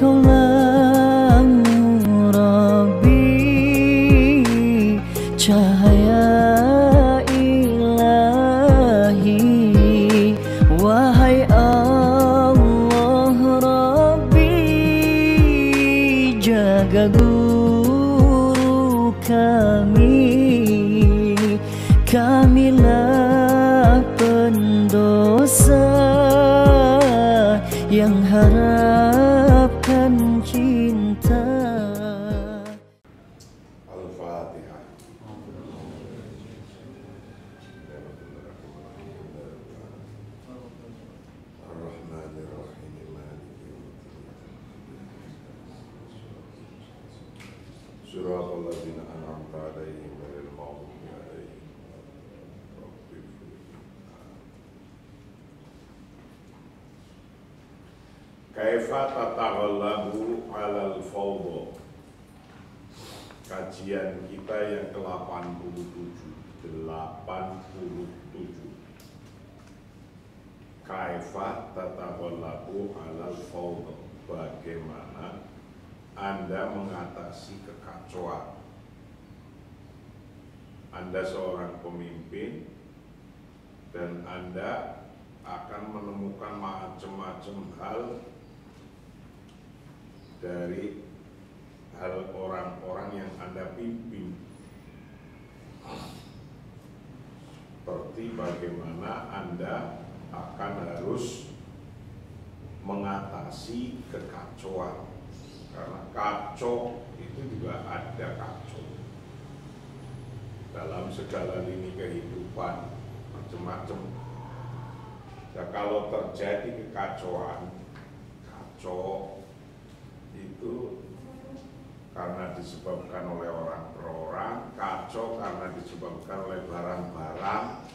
Engkaulah Rabbi, cahaya ilahi. Wahai Allah Rabbi, jaga guru kami, kamilah pendosa yang harapkan cinta. Al-Fatihah. Ar-Rahmanir-Rahim. Suratul ladzina an'amta 'alaihim ghairil maghdubi 'alaihim. Kaifa tataghallabu 'alal fawdha. Kajian kita yang ke-87. Kaifa tataghallabu 'alal fawdha. Bagaimana Anda mengatasi kekacauan? Anda seorang pemimpin dan Anda akan menemukan macam-macam hal dari hal orang-orang yang Anda pimpin, seperti bagaimana Anda akan harus mengatasi kekacauan, karena kacau itu juga ada kacau dalam segala lini kehidupan, macam-macam. Nah, kalau terjadi kekacauan, kacau itu karena disebabkan oleh orang per orang, kacau karena disebabkan oleh barang-barang,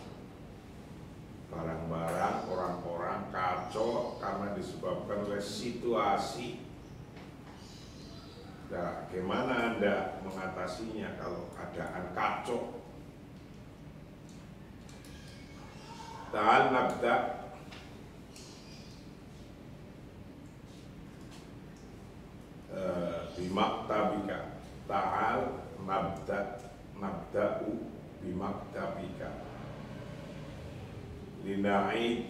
orang-orang, kacau karena disebabkan oleh situasi. Nah, bagaimana Anda mengatasinya kalau keadaan kacau? Ta'al nabda bimaktabika. Ta'al nabda'u bimaktabika. Lina'id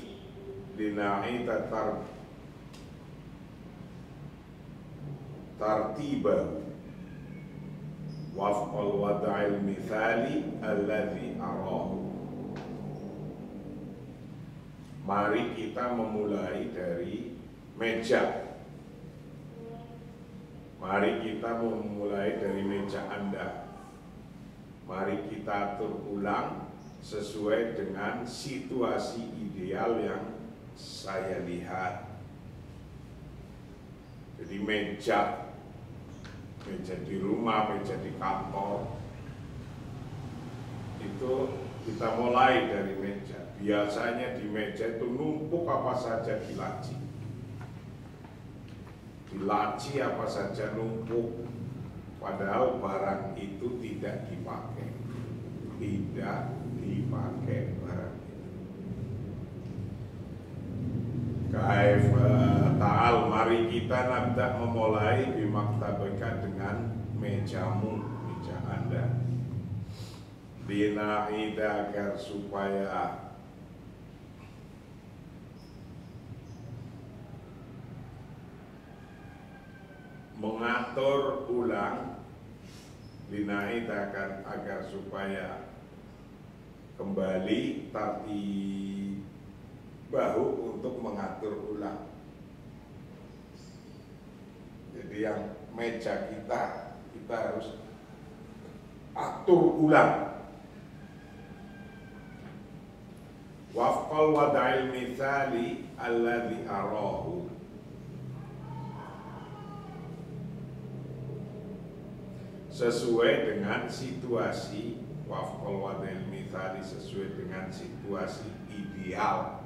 tartibahu wafqal wada'il mithali alladhi arahu. Mari kita memulai dari meja. Mari kita memulai dari meja Anda. Mari kita atur ulang sesuai dengan situasi ideal yang saya lihat. Jadi meja di rumah, meja di kantor, itu kita mulai dari meja. Biasanya di meja itu numpuk apa saja di laci. Di laci apa saja numpuk, padahal barang itu tidak dipakai. Tidak dipakai barang itu. Ta'al, mari kita nabda memulai bimaktabika dengan mejamu, meja Anda. Bina'ida agar supaya mengatur ulang, bina'ida agar supaya kembali tapi bahu untuk mengatur ulang. Jadi yang meja kita harus atur ulang. Wafqal wada'il mithali alladhi arahu. Sesuai dengan situasi, wafqal wada'il mithali, sesuai dengan situasi ideal.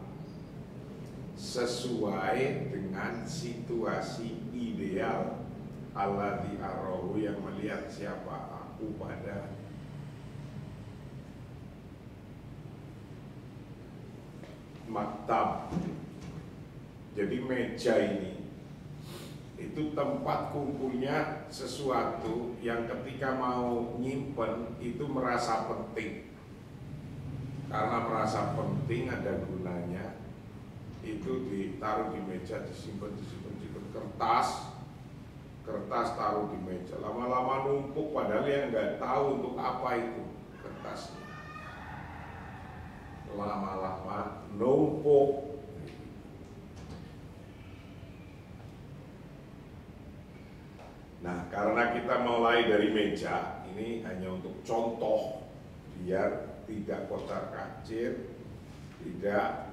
Sesuai dengan situasi ideal alladzi arahu, yang melihat siapa aku pada maktab. Jadi meja ini itu tempat kumpulnya sesuatu yang ketika mau nyimpen itu merasa penting. Karena merasa penting ada gunanya, itu ditaruh di meja, disimpan. Kertas taruh di meja, lama-lama numpuk padahal yang nggak tahu untuk apa itu kertasnya. Lama-lama numpuk. Nah, karena kita mulai dari meja, ini hanya untuk contoh biar tidak kocar-kacir, tidak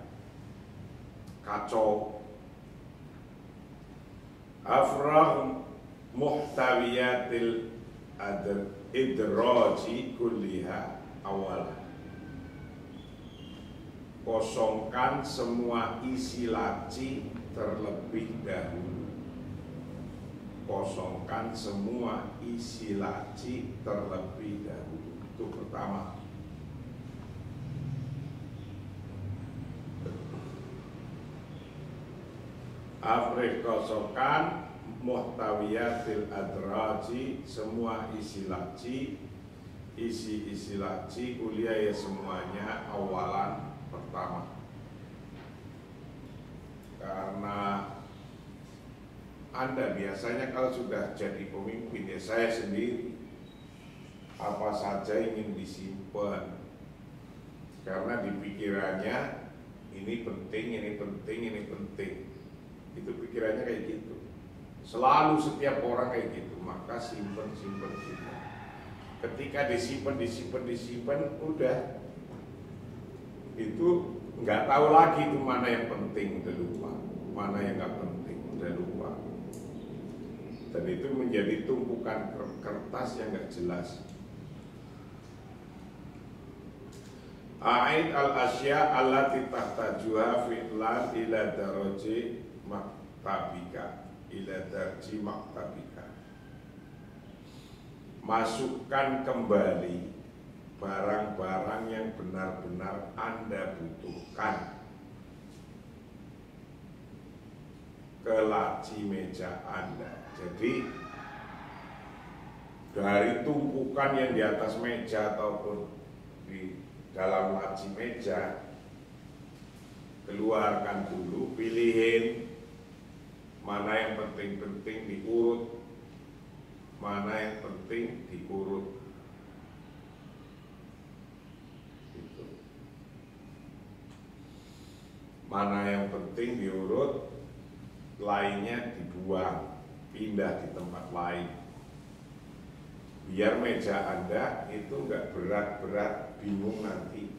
kacau. Afrah muhtawiyatil idraji kulliha awal. Kosongkan semua isi laci terlebih dahulu. Kosongkan semua isi laci terlebih dahulu. Itu pertama. Afriq, kosongkan muhtawiyatil adraji, semua isi laci, isi laci kuliah ya semuanya awalan pertama. Karena Anda biasanya kalau sudah jadi pemimpin, ya saya sendiri, apa saja ingin disimpan karena di pikirannya ini penting, ini penting, ini penting. Itu pikirannya kayak gitu. Selalu setiap orang kayak gitu. Maka simpen. Ketika disimpan, udah itu nggak tahu lagi itu mana yang penting, udah lupa. Mana yang nggak penting, udah lupa. Dan itu menjadi tumpukan kertas yang nggak jelas. A'id al-asya allati tahtajuha fi'lan ila daraji maktabika, ila darji maktabika. Masukkan kembali barang-barang yang benar-benar Anda butuhkan ke laci meja Anda. Jadi dari tumpukan yang di atas meja ataupun di dalam laci meja, keluarkan dulu, pilihin mana yang penting-penting diurut, mana yang penting diurut. Gitu. Mana yang penting diurut, lainnya dibuang, pindah di tempat lain. Biar meja Anda itu nggak berat-berat, bingung nanti.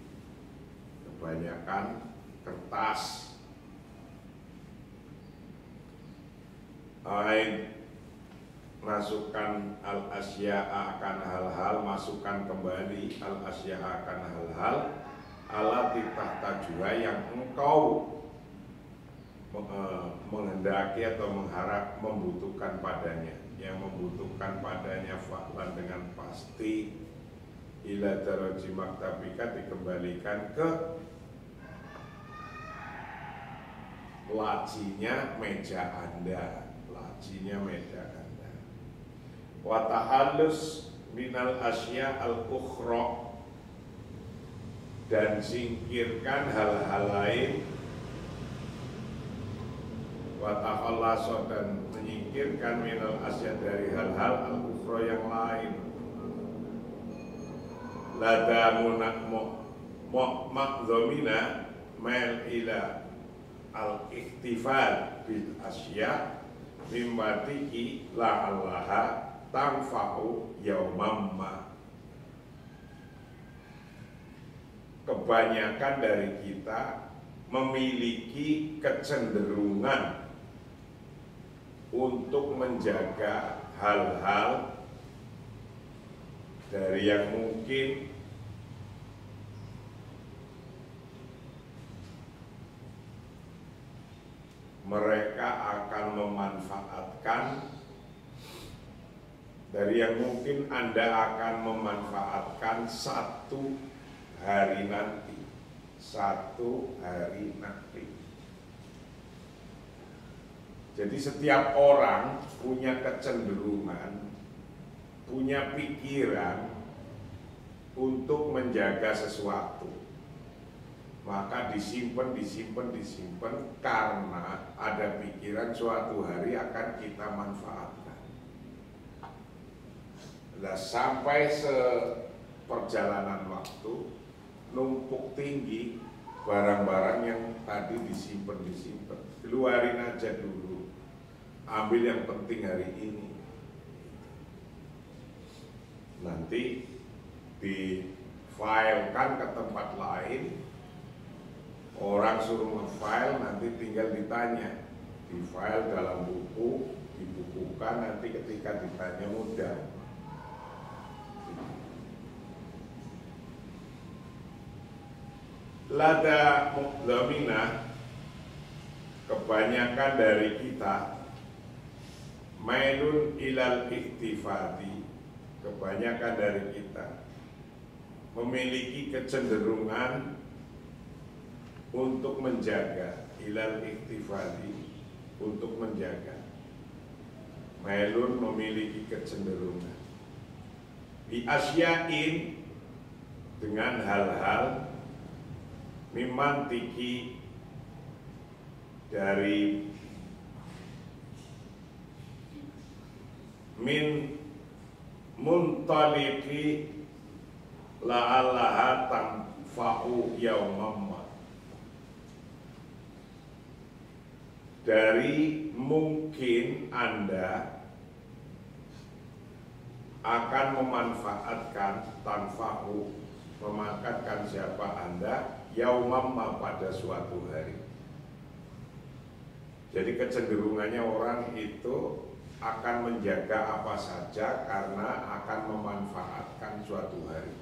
Kebanyakan kertas. Masukkan al-asya'a akan hal-hal, masukkan kembali al-asya'a akan hal-hal alati tahtajuha yang engkau menghendaki atau mengharap membutuhkan padanya, yang membutuhkan padanya fa'lan dengan pasti ila daraji maktabika, dikembalikan ke lacinya meja Anda, lacinya meja Anda. Wa tahallus minal asya al-ukhra, dan singkirkan hal-hal lain. Wa takhallaso, dan menyingkirkan minal asya, dari hal-hal al-ukhra yang lain. Ladamu makdhamina mail ila al-ikhtifal bil asya mimmatiki la'allaha tanfa'u yaumamma. Kebanyakan dari kita memiliki kecenderungan untuk menjaga hal-hal dari yang mungkin mereka akan memanfaatkan, dari yang mungkin Anda akan memanfaatkan satu hari nanti. Jadi setiap orang punya kecenderungan, punya pikiran untuk menjaga sesuatu. Maka disimpan karena ada pikiran suatu hari akan kita manfaatkan. Nah, sampai seperjalanan waktu numpuk tinggi barang-barang yang tadi disimpan, keluarin aja dulu, ambil yang penting hari ini, nanti difilekan ke tempat lain, orang suruh nge-file, nanti tinggal ditanya, di-file dalam buku, dibukukan, nanti ketika ditanya mudah. Lada muqdamina, kebanyakan dari kita mailun ilal iktifati, kebanyakan dari kita memiliki kecenderungan untuk menjaga, ilal iktifati, untuk menjaga. Mailun memiliki kecenderungan bi asyain, dengan hal-hal mimantiki, dari min muntaliki la'allaha tanfa'u yaumamma, dari mungkin Anda akan memanfaatkan, tanfa'u, memanfaatkan siapa Anda, yaumamma, pada suatu hari. Jadi kecenderungannya orang itu akan menjaga apa saja karena akan memanfaatkan suatu hari.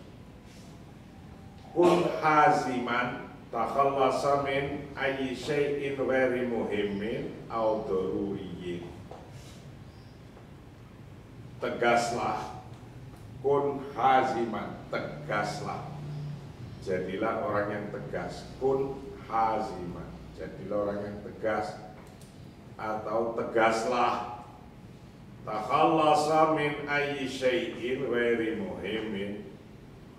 Kun haziman takhallasa min ayyi syai'in ghairi muhimmin aw daruriyyin. Tegaslah, kun haziman, tegaslah. Jadilah orang yang tegas. Kun haziman, jadilah orang yang tegas, atau tegaslah. Takhallasa min ayyi syai'in ghairi muhimmin,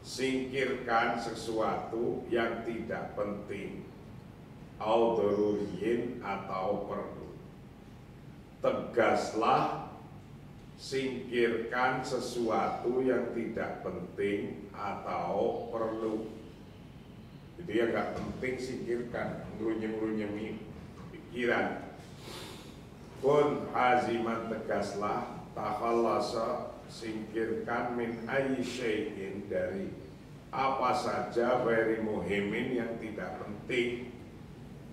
singkirkan sesuatu yang tidak penting, au daruriyyin, atau perlu. Tegaslah, singkirkan sesuatu yang tidak penting atau perlu. Jadi yang nggak penting singkirkan, ngerunyem-runyemi pikiran. Kun aziman, tegaslah, takhallasa, singkirkan, min ayyi syai'in, dari apa saja, ghairi muhimmin, yang tidak penting,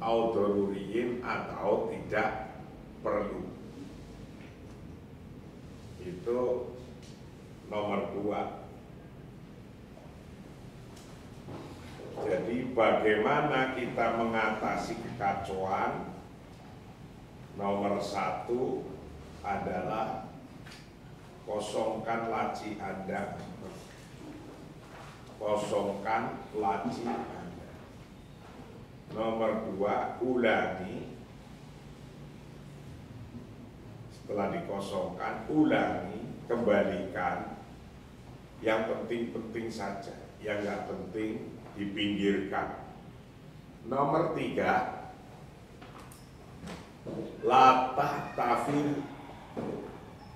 au daruriyyin, atau tidak perlu. Itu nomor 2. Jadi bagaimana kita mengatasi kekacauan? Nomor 1 adalah kosongkan laci Anda. Kosongkan laci Anda. Nomor 2, ulangi. Setelah dikosongkan, ulangi, kembalikan. Yang penting-penting saja, yang nggak penting dipinggirkan. Nomor 3, la tahtafir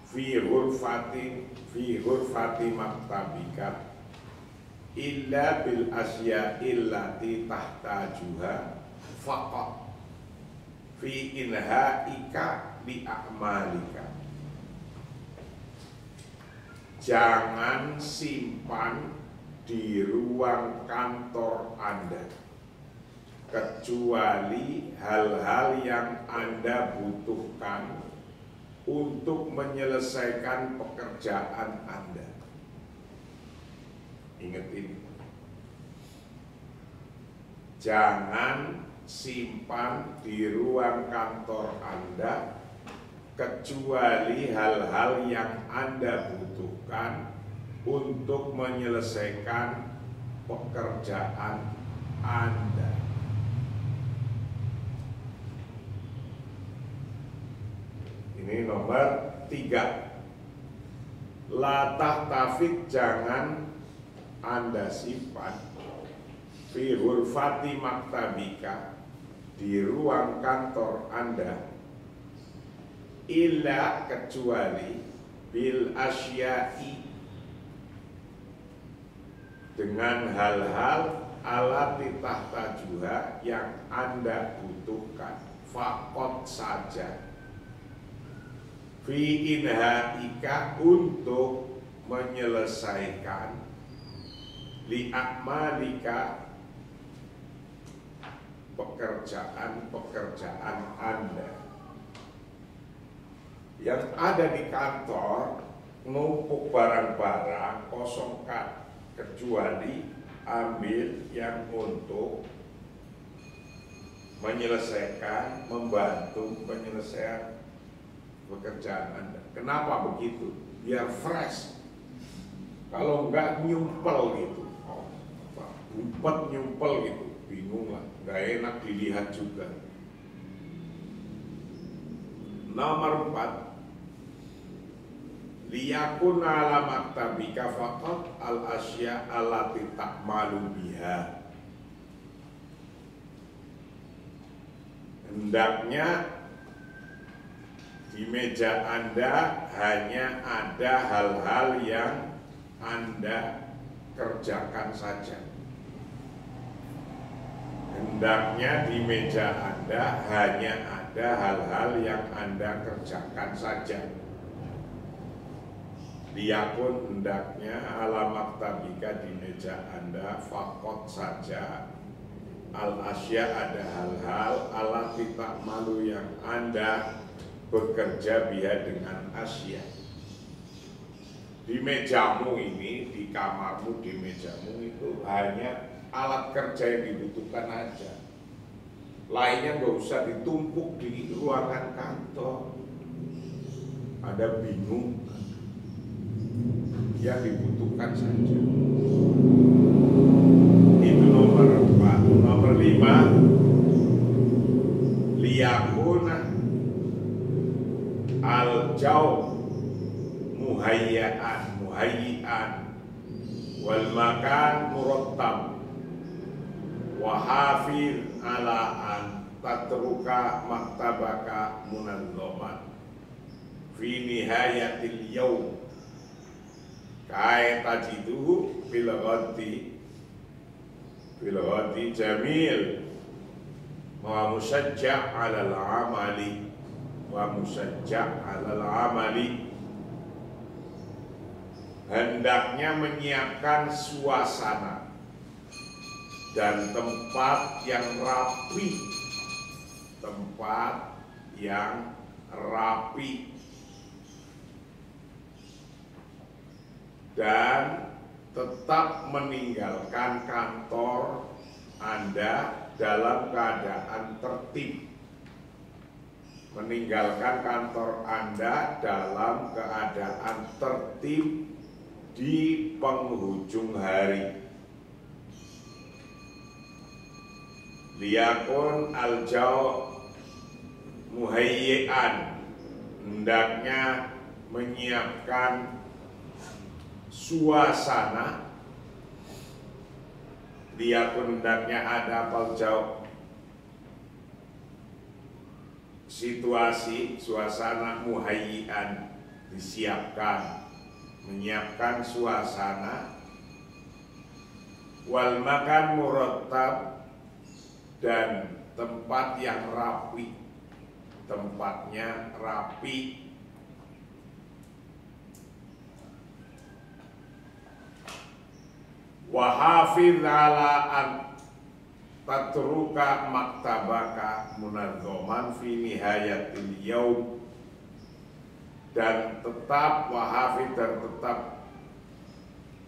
fi hurfati maktabika illa bil asya'il lati tahtajuha faqat fi inhaika bi a'malika. Jangan simpan di ruang kantor Anda kecuali hal-hal yang Anda butuhkan untuk menyelesaikan pekerjaan Anda. Ingat ini. Jangan simpan di ruang kantor Anda kecuali hal-hal yang Anda butuhkan untuk menyelesaikan pekerjaan Anda. Ini nomor 3. La tahtafid, jangan Anda simpan fi ghurfati maktabika, di ruang kantor Anda, illa, kecuali bil asyai, dengan hal-hal alati tahtajuha, yang Anda butuhkan, fakot saja, fi inhaika, untuk menyelesaikan, li akmalika, pekerjaan-pekerjaan Anda. Yang ada di kantor numpuk barang-barang, kosongkan, kecuali ambil yang untuk menyelesaikan, membantu penyelesaian pekerjaan Anda. Kenapa begitu? Biar fresh. Kalau enggak nyumpel gitu, umpet nyumpel gitu, bingung lah, nggak enak dilihat juga. Nomor 4, liyakun ala maktabika faqat al asya allati ta'malu biha. Hendaknya di meja Anda hanya ada hal-hal yang Anda kerjakan saja. Hendaknya di meja Anda hanya ada hal-hal yang Anda kerjakan saja. Liyakun, hendaknya ala maktabika, di meja Anda, fakot saja, al asya, ada hal-hal, alati ta'malu, yang Anda bekerja biha, dengan asya. Di mejamu ini, di kamarmu, di mejamu itu hanya alat kerja yang dibutuhkan aja. Lainnya nggak usah ditumpuk di ruangan kantor. Ada bingung, yang dibutuhkan saja. Itu nomor 4. Nomor 5, liyakuna al-jauh muhayyi'an wal makan murattab wa hafiz ala an tatruka maktabaka munazzaman fi nihayatil yaum kai tajiduhu bil ghadi jamil wa musajja' 'alal 'amali hendaknya menyiapkan suasana dan tempat yang rapi, dan tetap meninggalkan kantor Anda dalam keadaan tertib. Meninggalkan kantor Anda dalam keadaan tertib di penghujung hari. Liyakun al-jau' muhayyi'an, hendaknya menyiapkan suasana. Liyakun, hendaknya ada al-jau', situasi, suasana, muhayyi'an, disiapkan, menyiapkan suasana, wal makan murattab, dan tempat yang rapi, tempatnya rapi. Wa hafiz ala an tatruka maktabaka munazzaman fi nihayatil yaum, dan tetap wahafid, dan tetap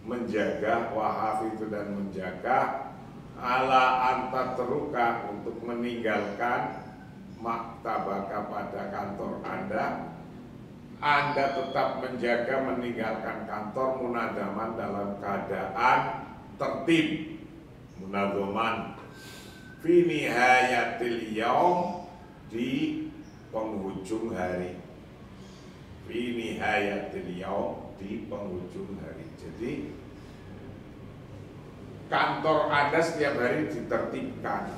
menjaga, wahafid dan menjaga, ala antatruka, untuk meninggalkan, maktabaka, pada kantor Anda. Anda tetap menjaga, meninggalkan kantor, munadaman, dalam keadaan tertib, munadzaman, fi nihayatil yaum, di penghujung hari. fi nihayatil yaum, di penghujung hari. Jadi kantor Anda setiap hari ditertibkan,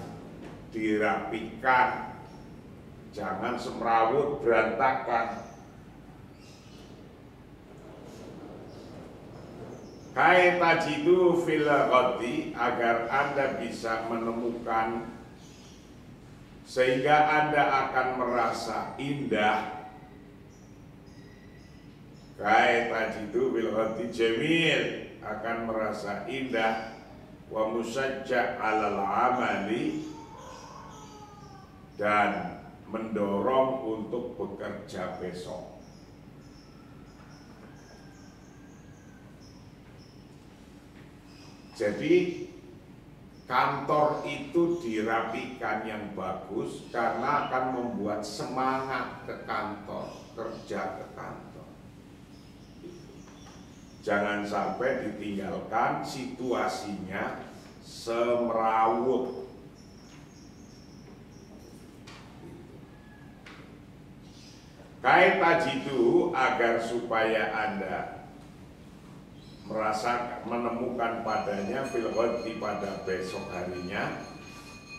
dirapikan, jangan semrawut berantakan. Kai tajidu fil ghadi, agar Anda bisa menemukan, sehingga Anda akan merasa indah. Kai tajidu fil ghadi jamil, akan merasa indah. Wa musajja' alal amali, dan mendorong untuk bekerja besok. Jadi kantor itu dirapikan yang bagus karena akan membuat semangat ke kantor, kerja ke kantor. Jangan sampai ditinggalkan situasinya semrawut. Kai tajidu, agar supaya Anda merasa menemukan padanya fil ghadi, pada besok harinya,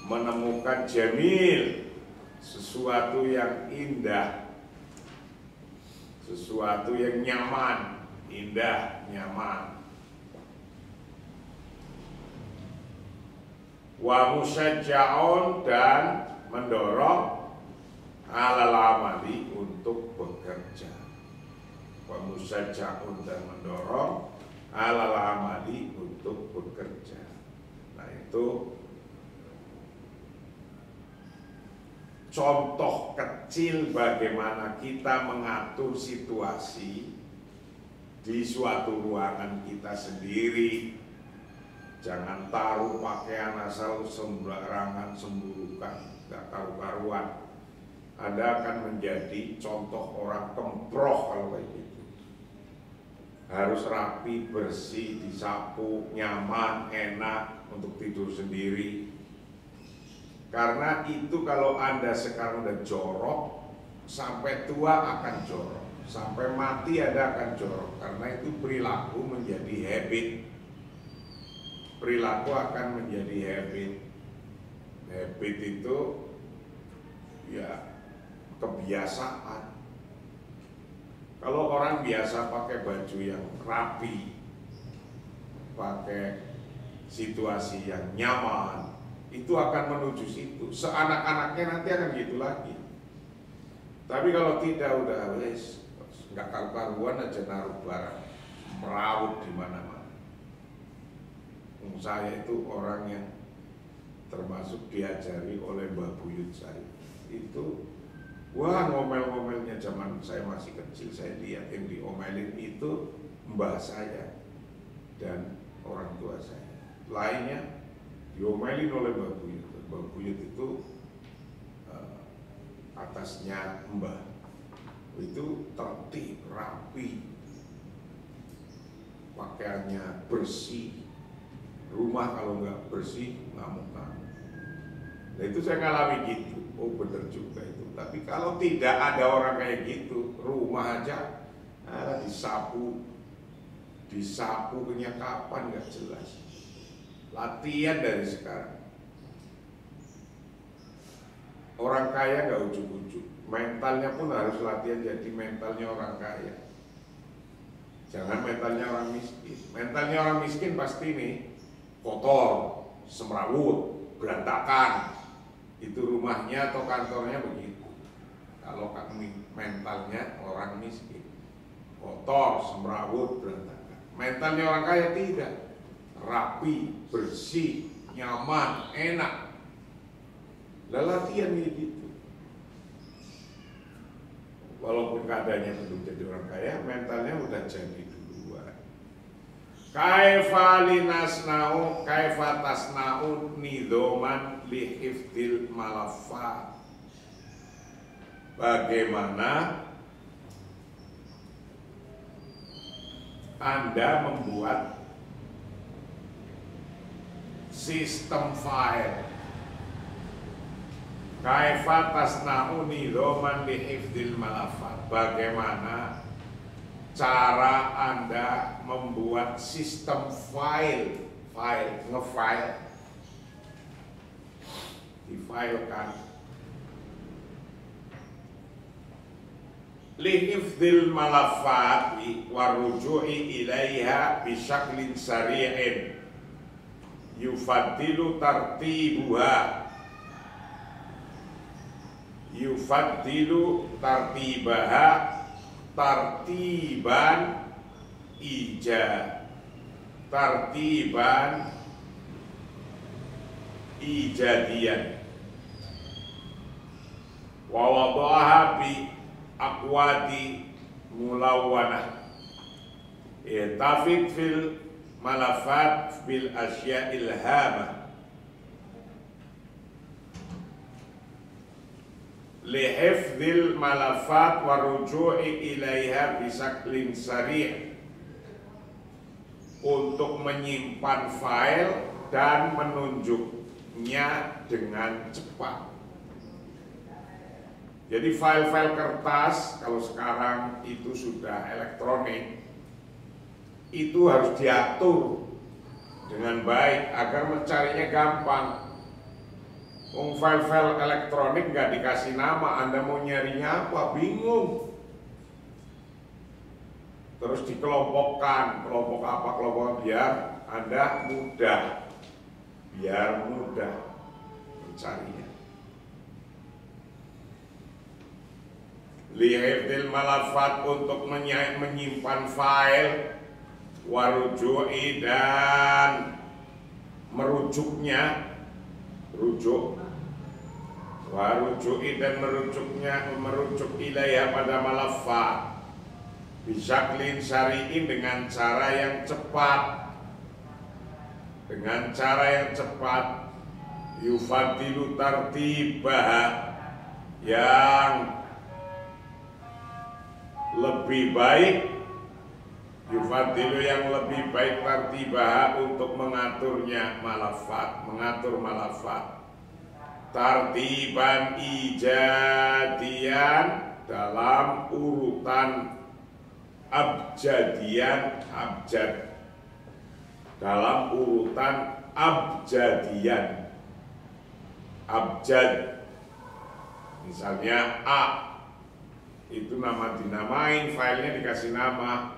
menemukan jamil, sesuatu yang indah, sesuatu yang nyaman, indah, nyaman. Wa musajja'un, dan mendorong alal amali, untuk bekerja. Wa musajja'un, dan mendorong alal amali, untuk bekerja. Nah, itu contoh kecil bagaimana kita mengatur situasi di suatu ruangan kita sendiri. Jangan taruh pakaian asal sembarangan, semburukan, gak karu-karuan. Anda akan menjadi contoh orang kemproh kalau kayak gitu. Harus rapi, bersih, disapu, nyaman, enak untuk tidur sendiri. Karena itu kalau Anda sekarang udah jorok, sampai tua akan jorok, sampai mati Anda akan jorok. Karena itu perilaku menjadi habit. Perilaku akan menjadi habit. Habit itu ya kebiasaan. Kalau orang biasa pakai baju yang rapi, pakai situasi yang nyaman, itu akan menuju situ. Seanak-anaknya nanti akan gitu lagi. Tapi kalau tidak, udah wes, nggak karu-karuan aja naruh barang, merawut di mana-mana. Saya itu orang yang termasuk diajari oleh Mbah Buyut saya. Itu wah, ngomel-ngomelnya zaman saya masih kecil, saya lihat yang diomelin itu mbah saya dan orang tua saya. Lainnya diomelin oleh Mbah Buyut. Mbah Buyut itu atasnya mbah. Itu tertib, rapi, pakaiannya bersih. Rumah kalau nggak bersih, ngamuk-ngamuk. Nah, itu saya ngalami gitu. Oh, bener juga itu. Tapi kalau tidak ada orang kayak gitu, rumah aja disapu punya kapan nggak jelas. Latihan dari sekarang. Orang kaya nggak ujuk-ujuk, mentalnya pun harus latihan jadi mentalnya orang kaya. Jangan mentalnya orang miskin. Mentalnya orang miskin pasti nih kotor, semrawut, berantakan. Itu rumahnya atau kantornya begitu. Kalau mentalnya orang miskin, kotor, semrawut, berantakan. Mentalnya orang kaya tidak, rapi, bersih, nyaman, enak. Latihan gitu. Walaupun keadaannya belum jadi orang kaya, mentalnya udah jadi duluan. Kaifa linasna'u, kaifa tasna'u nidoman lihifdil malafat. Bagaimana Anda membuat sistem file. Kaifa tasna'u nidhaman li hifdzil malafat. Bagaimana cara Anda membuat sistem file, ngefile, difilekan. Li hifdzil malafat wa ruju'i ilaiha bi syaklin sari'in yufaddilu tartibaha tartiban ijadian wa wada'aha bi aqwati mulawwanah tafid fil malafat bil asya'il hama lihifdzil malafat wa ruju'i ilaiha bisaklin sari', untuk menyimpan file dan menunjuknya dengan cepat. Jadi file-file kertas kalau sekarang itu sudah elektronik, itu harus diatur dengan baik agar mencarinya gampang. File-file elektronik nggak dikasih nama, Anda mau nyarinya apa, bingung. Terus dikelompokkan, kelompok apa, kelompok biar Anda mudah, mencarinya. Lihifdzil malafat, untuk menyimpan file, waruju'i, dan merujuknya, waruju'i, dan merujuk ilaiha pada malafat bisaklin syari'in, dengan cara yang cepat, yufadilu tartibaha, yang lebih baik, yufadilu, yang lebih baik, tartibaha, untuk mengatur malafat, tartiban ijadian, dalam urutan abjadian, abjad, misalnya A itu dinamain, filenya dikasih nama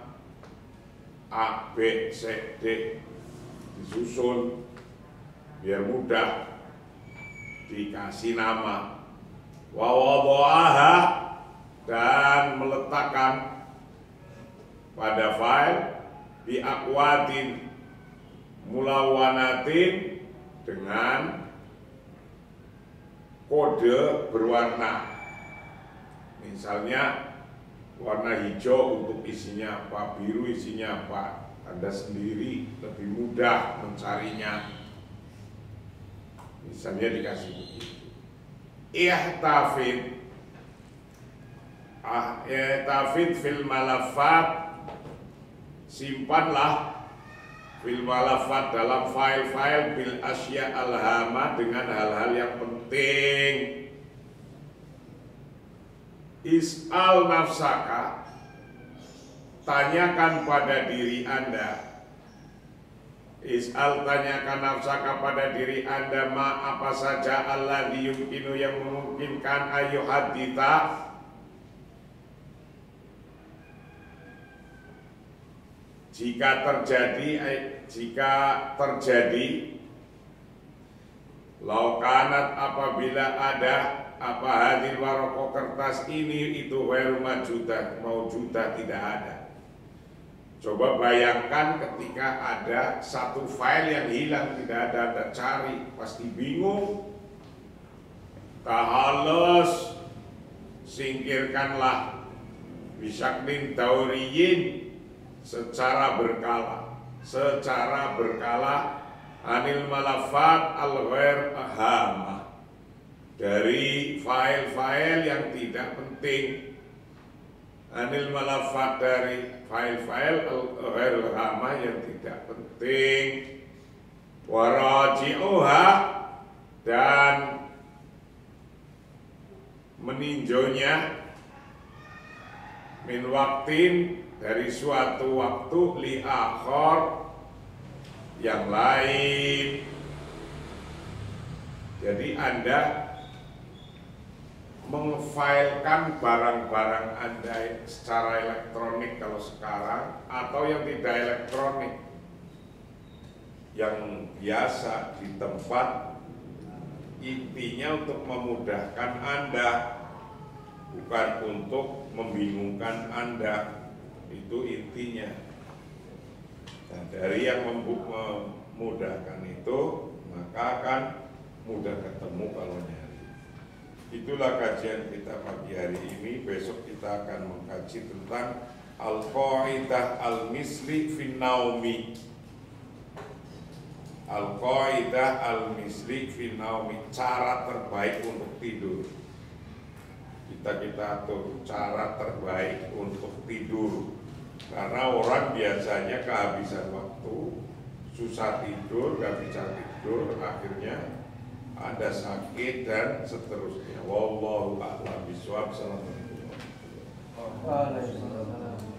A, B, C, D, disusun biar mudah dikasih nama. Wa wada'aha, dan meletakkan pada file bi aqwatin mulawwanatin, dengan kode berwarna. Misalnya warna hijau untuk isinya apa, biru isinya apa, Anda sendiri lebih mudah mencarinya. Misalnya dikasih begitu. Ihtafid fil malafat, simpanlah fil malafat, dalam file-file, bil asya alhama, dengan hal-hal yang penting. Is'al nafsaka, tanyakan pada diri Anda. Is'al, tanyakan nafsaka pada diri Anda, ma, apa saja, alladzi yumkinu, yang memungkinkan, ayu hadita, jika terjadi, laukanat, apabila ada, apa hadil waroko, kertas ini, itu wairu maujudah, tidak ada. Coba bayangkan ketika ada satu file yang hilang, tidak ada, Anda cari, pasti bingung. Tahalus, singkirkanlah, bisaklin dauriyin, secara berkala, anil malafat al-ghair ahama, dari file-file yang tidak penting, anil malafat, dari file-file al-ghair ahama, yang tidak penting, waraji'uha, dan meninjaunya min waktin dari suatu waktu li akhor yang lain. Jadi Anda mengfilekan barang-barang Anda secara elektronik kalau sekarang, atau yang tidak elektronik, yang biasa di tempat, intinya untuk memudahkan Anda, bukan untuk membingungkan Anda. Itu intinya. Nah, dari yang memudahkan itu, maka akan mudah ketemu kalau nyari. Itulah kajian kita pagi hari ini. Besok kita akan mengkaji tentang al-qaidah al-misli fin naumi. Al-qaidah al-misli fin naumi, cara terbaik untuk tidur. Kita atur cara terbaik untuk tidur. Karena orang biasanya kehabisan waktu, susah tidur, gak bisa tidur, akhirnya ada sakit dan seterusnya. Wallahu a'lam bishawab. Assalamualaikum warahmatullahi wabarakatuh.